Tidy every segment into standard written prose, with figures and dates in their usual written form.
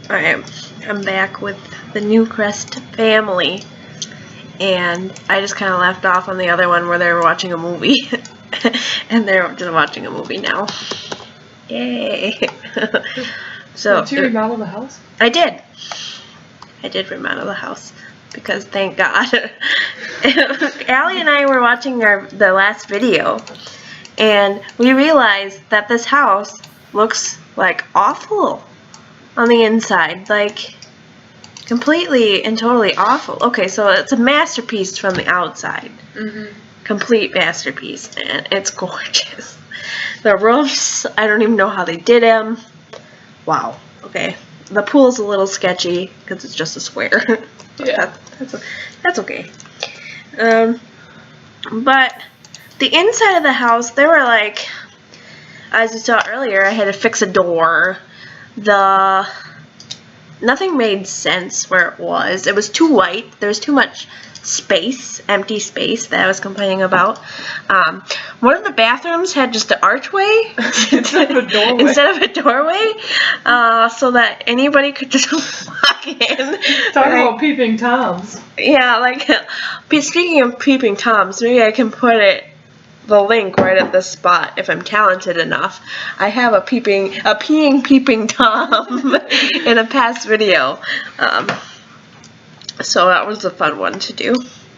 Alright, I'm back with the Newcrest family, and I just kind of left off on the other one where they were watching a movie, and they're just watching a movie now. Yay! So, did you remodel the house? I did. I did remodel the house, because thank God. Allie and I were watching the last video, and we realized that this house looks like awful on the inside, like completely and totally awful. Okay, so it's a masterpiece from the outside. Complete masterpiece, and it's gorgeous. The roofs, I don't even know how they did them. Wow. Okay, the pool's a little sketchy because it's just a square. Yeah, that's okay. But the inside of the house, there were like, as you saw earlier, I had to fix a door. Nothing made sense where it was. It was too white. There was too much space, empty space that I was complaining about. One of the bathrooms had just an archway instead of a doorway. So that anybody could just walk in. Talk about peeping Toms. Yeah, like, speaking of peeping Toms, maybe I can put the link right at this spot if I'm talented enough. I have a peeing peeping Tom in a past video. So that was a fun one to do.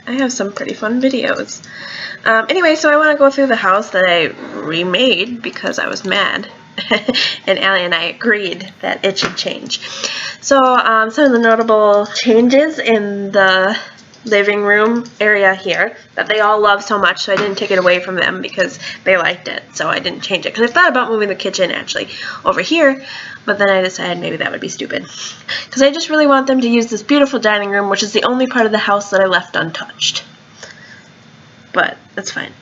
I have some pretty fun videos. Anyway, so I want to go through the house that I remade because I was mad. And Allie and I agreed that it should change. So some of the notable changes in the living room area here that they all love so much, so I didn't take it away from them because they liked it, so I didn't change it. Because I thought about moving the kitchen actually over here, but then I decided maybe that would be stupid. Because I just really want them to use this beautiful dining room, which is the only part of the house that I left untouched. But that's fine.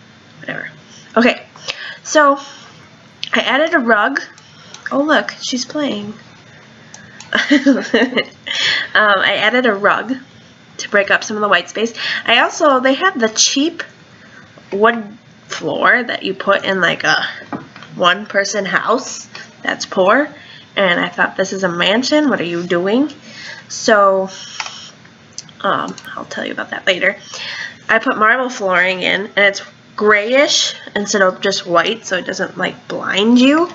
Whatever. Okay, so I added a rug. Oh look, she's playing. I added a rug to break up some of the white space. They have the cheap wood floor that you put in like a one-person house that's poor, and I thought, this is a mansion, what are you doing? So I'll tell you about that later. I put marble flooring in, and it's grayish instead of just white, so it doesn't like blind you.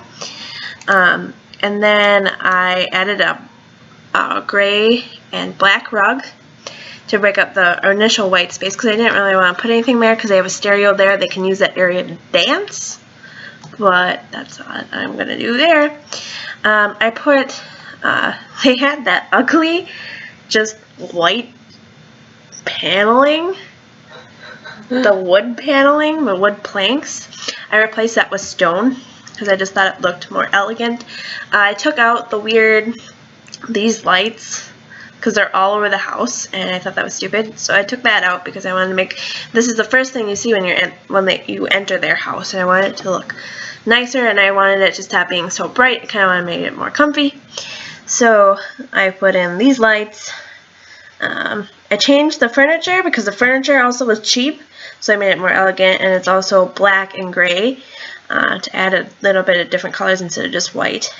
And then I added a gray and black rug to break up the initial white space because I didn't really want to put anything there because they have a stereo there. They can use that area to dance, but that's what I'm going to do there. They had that ugly, just white paneling, the wood paneling, the wood planks. I replaced that with stone because I just thought it looked more elegant. I took out these lights because they're all over the house, and I thought that was stupid. So I took that out because I wanted to make, this is the first thing you see when you enter their house, and I wanted it to look nicer, and I wanted it to stop being so bright. I kind of wanted to make it more comfy. So I put in these lights. I changed the furniture because the furniture also was cheap, so I made it more elegant, and it's also black and gray to add a little bit of different colors instead of just white.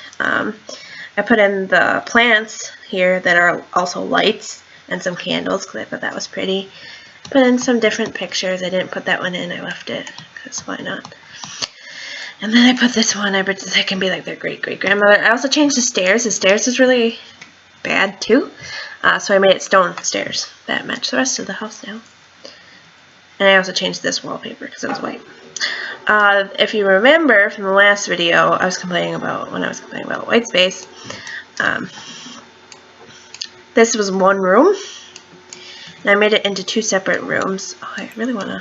I put in the plants here that are also lights and some candles because I thought that was pretty. Put in some different pictures. I didn't put that one in. I left it because why not? And then I put this one. I bet that can be like their great-great-grandmother. I also changed the stairs. The stairs is really bad too. So I made it stone stairs that match the rest of the house now. And I also changed this wallpaper because it was white. If you remember from the last video, I was complaining about white space. This was one room, and I made it into 2 separate rooms. Oh, I really want to.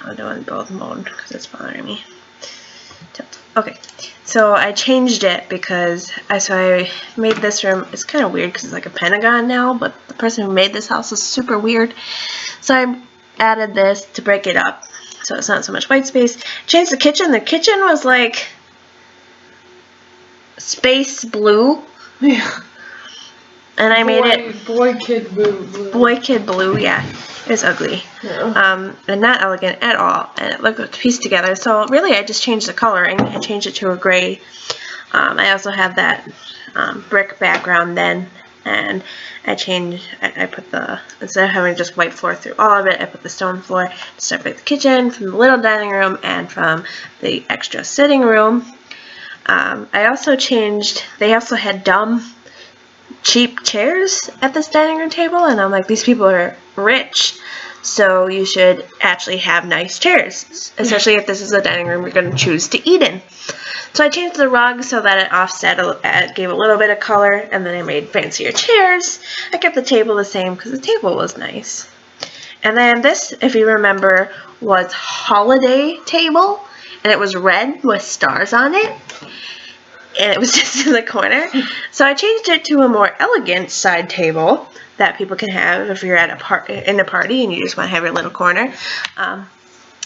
I'll do it in both mode because it's bothering me. Okay, so I changed it because I made this room. It's kind of weird because it's like a pentagon now, but the person who made this house is super weird. So I added this to break it up, so it's not so much white space. Changed the kitchen. The kitchen was like space blue. Yeah. And I made it boy kid blue. Boy kid blue, yeah. It's ugly. Yeah. And not elegant at all. And it looked pieced together. So really I just changed the coloring. I changed it to a gray. I also have that brick background then, and I put instead of having just white floor through all of it, I put the stone floor to separate the kitchen from the little dining room and from the extra sitting room. I also changed, they also had dumb, cheap chairs at this dining room table, and I'm like, these people are rich, so you should actually have nice chairs, especially if this is a dining room you're going to choose to eat in. So I changed the rug so that it offset, gave a little bit of color, and then I made fancier chairs. I kept the table the same because the table was nice. And then this, if you remember, was holiday table, and it was red with stars on it, and it was just in the corner. So I changed it to a more elegant side table that people can have if you're at in a party and you just want to have your little corner.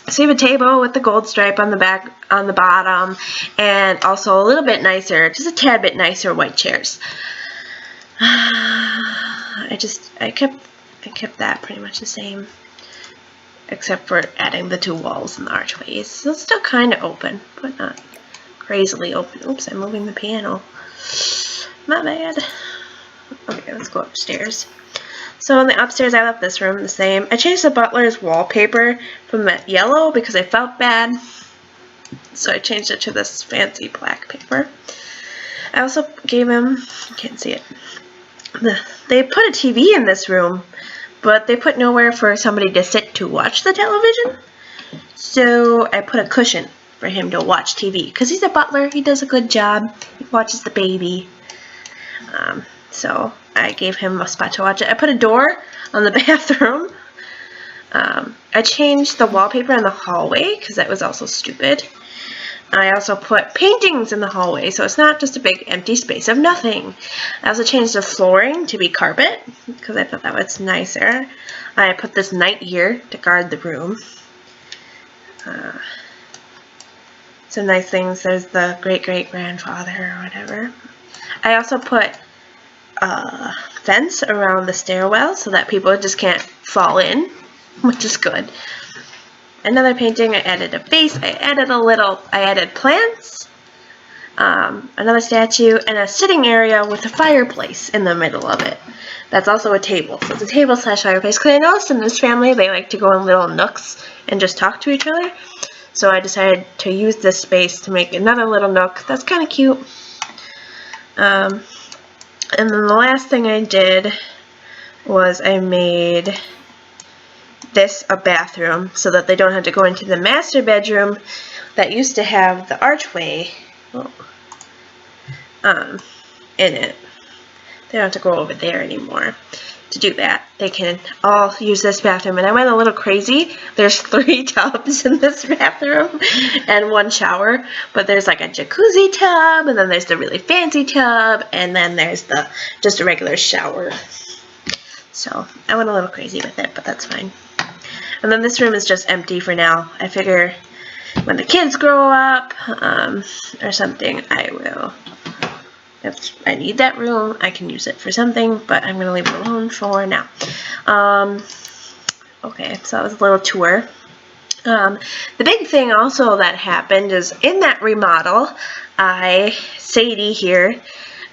So you have a table with the gold stripe on the back, on the bottom, and also a little bit nicer, just a tad bit nicer white chairs. I kept that pretty much the same, except for adding the two walls and the archways. So it's still kind of open, but not crazily open. Oops, I'm moving the piano. My bad. Okay, let's go upstairs. So in the upstairs, I left this room the same. I changed the butler's wallpaper from that yellow because I felt bad. So I changed it to this fancy black paper. I also gave him, you can't see it, they put a TV in this room, but they put nowhere for somebody to sit to watch the television. So I put a cushion for him to watch TV because he's a butler. He does a good job. He watches the baby. So I gave him a spot to watch it. I put a door on the bathroom. I changed the wallpaper in the hallway because that was also stupid. I also put paintings in the hallway, so it's not just a big empty space of nothing. I also changed the flooring to be carpet because I thought that was nicer. I put this night gear to guard the room. Some nice things. There's the great-great-grandfather or whatever. I also put a fence around the stairwell so that people just can't fall in, which is good. Another painting, I added a vase, I added plants, another statue, and a sitting area with a fireplace in the middle of it. That's also a table. So it's a table slash fireplace. Because I noticed in this family, they like to go in little nooks and just talk to each other. So I decided to use this space to make another little nook. That's kind of cute. And then the last thing I did was I made this a bathroom so that they don't have to go into the master bedroom that used to have the archway in it. They don't have to go over there anymore to do that. They can all use this bathroom. And I went a little crazy. There's 3 tubs in this bathroom and 1 shower. But there's like a jacuzzi tub, and then there's the really fancy tub, and then there's just a regular shower. So I went a little crazy with it, but that's fine. And then this room is just empty for now. I figure when the kids grow up or something, if I need that room, I can use it for something, but I'm going to leave it alone for now. Okay, so that was a little tour. The big thing also that happened is in that remodel, Sadie here,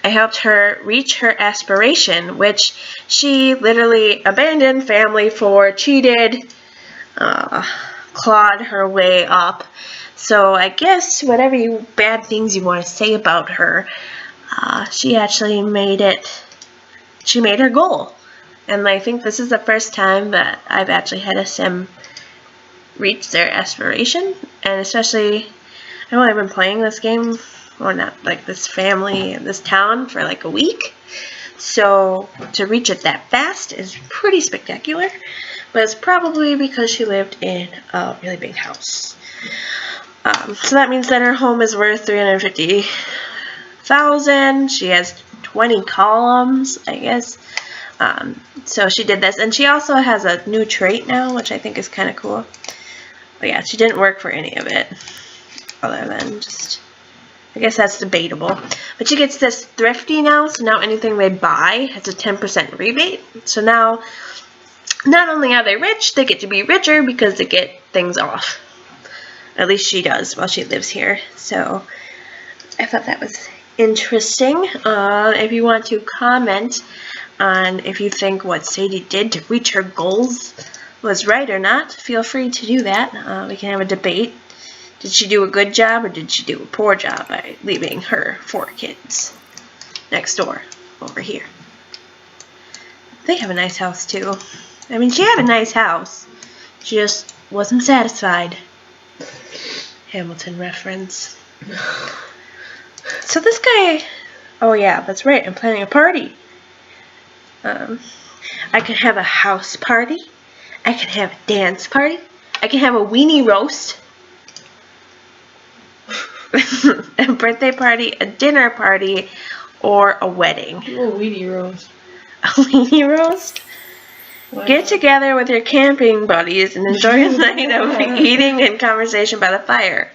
I helped her reach her aspiration, which she literally abandoned family for, cheated, clawed her way up. So I guess whatever bad things you want to say about her, she actually made her goal. And I think this is the first time that I've actually had a sim reach their aspiration. And especially, I've only been playing this game, or not, like this family and this town for like a week. So to reach it that fast is pretty spectacular. But it's probably because she lived in a really big house. So that means that her home is worth $350,000. She has 20 columns, I guess. So she did this, and she also has a new trait now, which I think is kind of cool. But yeah, she didn't work for any of it, other than just, I guess that's debatable. But she gets this thrifty now, so now anything they buy has a 10% rebate. So now, not only are they rich, they get to be richer because they get things off. At least she does while she lives here. So I thought that was interesting. If you want to comment on if you think what Sadie did to reach her goals was right or not, feel free to do that. We can have a debate. Did she do a good job or did she do a poor job by leaving her 4 kids next door over here? They have a nice house too. I mean, she had a nice house. She just wasn't satisfied. Hamilton reference. So this guy, oh yeah, that's right, I'm planning a party. I could have a house party. I can have a dance party. I can have a weenie roast. A birthday party, a dinner party, or a wedding. Oh, weenie roast. A weenie roast? Why Get not? together with your camping buddies and enjoy a night of eating and conversation by the fire.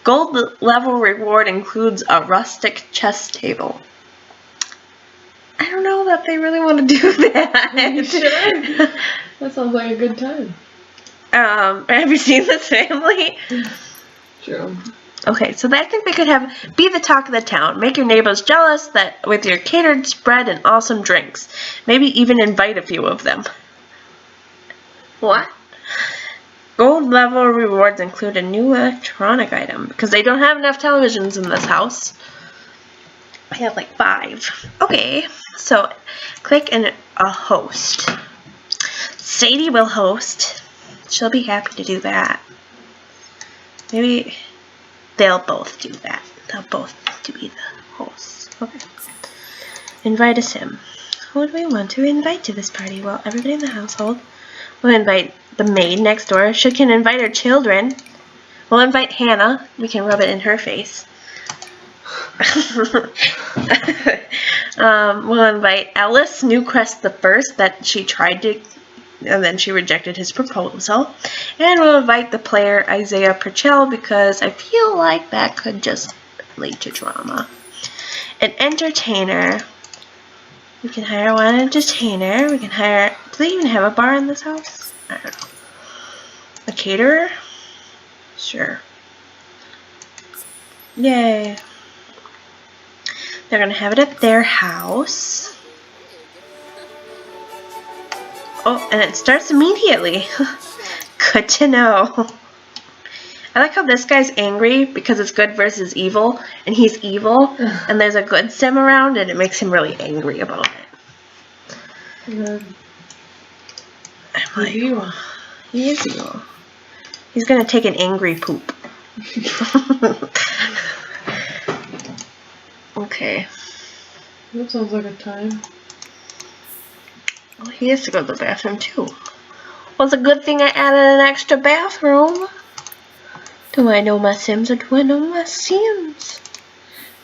Gold level reward includes a rustic chess table. I don't know that they really want to do that. You sure? That sounds like a good time. Have you seen this family? True. Okay, so I think they could be the talk of the town. Make your neighbors jealous that with your catered spread and awesome drinks. Maybe even invite a few of them. What? Gold level rewards include a new electronic item because they don't have enough televisions in this house. I have like 5. Okay, so click a host. Sadie will host. She'll be happy to do that. Maybe they'll both do that. They'll both be the hosts. Okay. Invite a sim. Who do we want to invite to this party? Well, everybody in the household. We'll invite the maid next door. She can invite her children. We'll invite Hannah. We can rub it in her face. We'll invite Ellis Newcrest the first that she tried to, and then she rejected his proposal. And we'll invite the player Isaiah Purcell because I feel like that could just lead to drama. An entertainer. We can hire one entertainer. We can hire... Do they even have a bar in this house? I don't know. A caterer? Sure. Yay. They're going to have it at their house. Oh, and it starts immediately. Good to know. I like how this guy's angry because it's good versus evil, and he's evil, and there's a good sim around, and it makes him really angry about it. I'm like, Evil. he is evil. He's gonna take an angry poop. Okay. That sounds like a time. Well, he has to go to the bathroom too. Well, it's a good thing I added an extra bathroom. Do I know my Sims or do I know my Sims?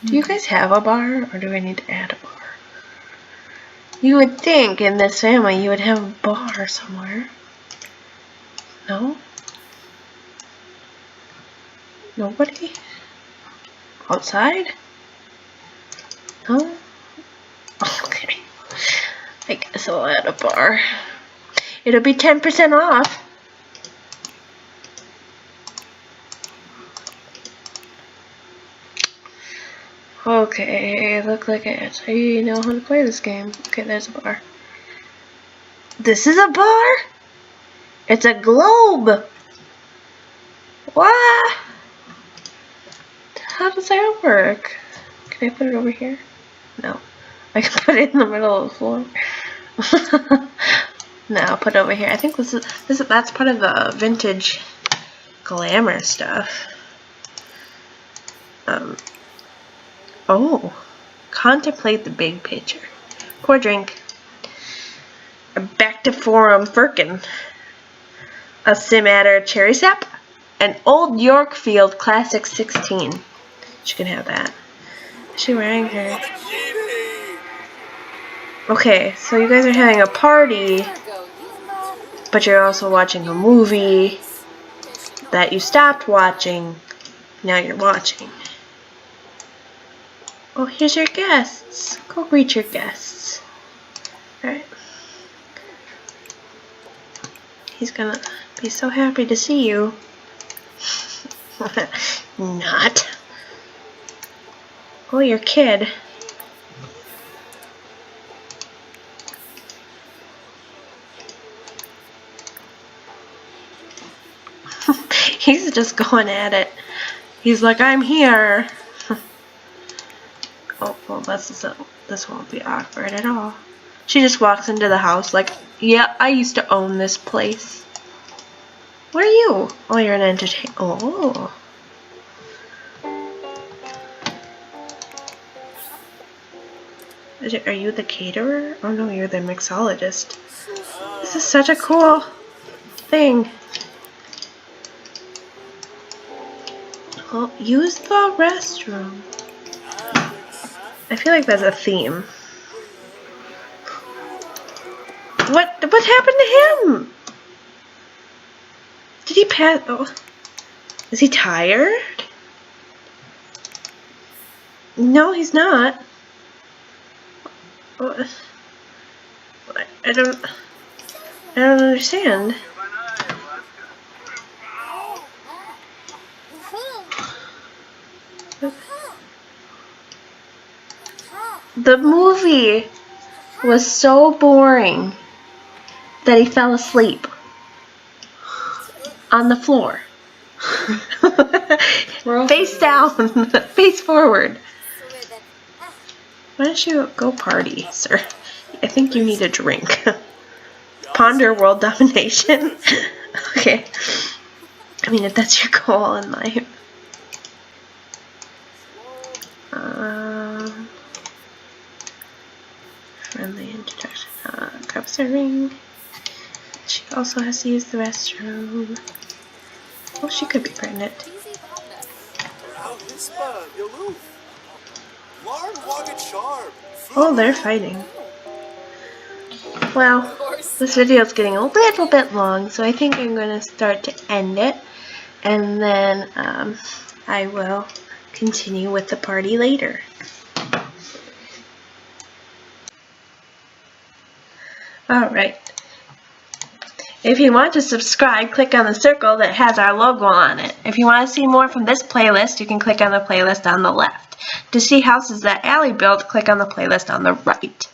Do you guys have a bar or do I need to add a bar? You would think in this family you would have a bar somewhere. No? Nobody? Outside? No? Okay. I guess I'll add a bar. It'll be 10% off. Okay, look like I actually know how to play this game. Okay, there's a bar. This is a bar? It's a globe! What? How does that work? Can I put it over here? No. I can put it in the middle of the floor. No, I'll put it over here. I think that's part of the vintage glamour stuff. Oh, contemplate the big picture. Pour drink. Back to Forum Firkin. A Simatter Cherry Sap. An Old Yorkfield Classic 16. She can have that. Is she wearing her? Okay, so you guys are having a party, but you're also watching a movie that you stopped watching. Now you're watching. Oh, here's your guests. Go greet your guests. Alright. He's gonna be so happy to see you. Not. Oh, your kid. He's just going at it. He's like, I'm here. Oh, well, this won't be awkward at all. She just walks into the house like, yeah, I used to own this place. What are you? Oh, you're an entertainer. Oh. Are you the caterer? Oh no, you're the mixologist. This is such a cool thing. Oh, use the restroom. I feel like that's a theme. What happened to him? Did he pass? Oh, is he tired? No, he's not. I don't understand. The movie was so boring that he fell asleep on the floor. Face down, face forward. Why don't you go party, sir? I think you need a drink. Ponder world domination. Okay. I mean, if that's your goal in life. Friendly introduction. Cup serving. She also has to use the restroom. Well, she could be pregnant. Oh, they're fighting. Well, this video is getting a little bit long, so I think I'm going to start to end it. And then I will continue with the party later. Alright. If you want to subscribe, click on the circle that has our logo on it. If you want to see more from this playlist, you can click on the playlist on the left. To see houses that Allie built, click on the playlist on the right.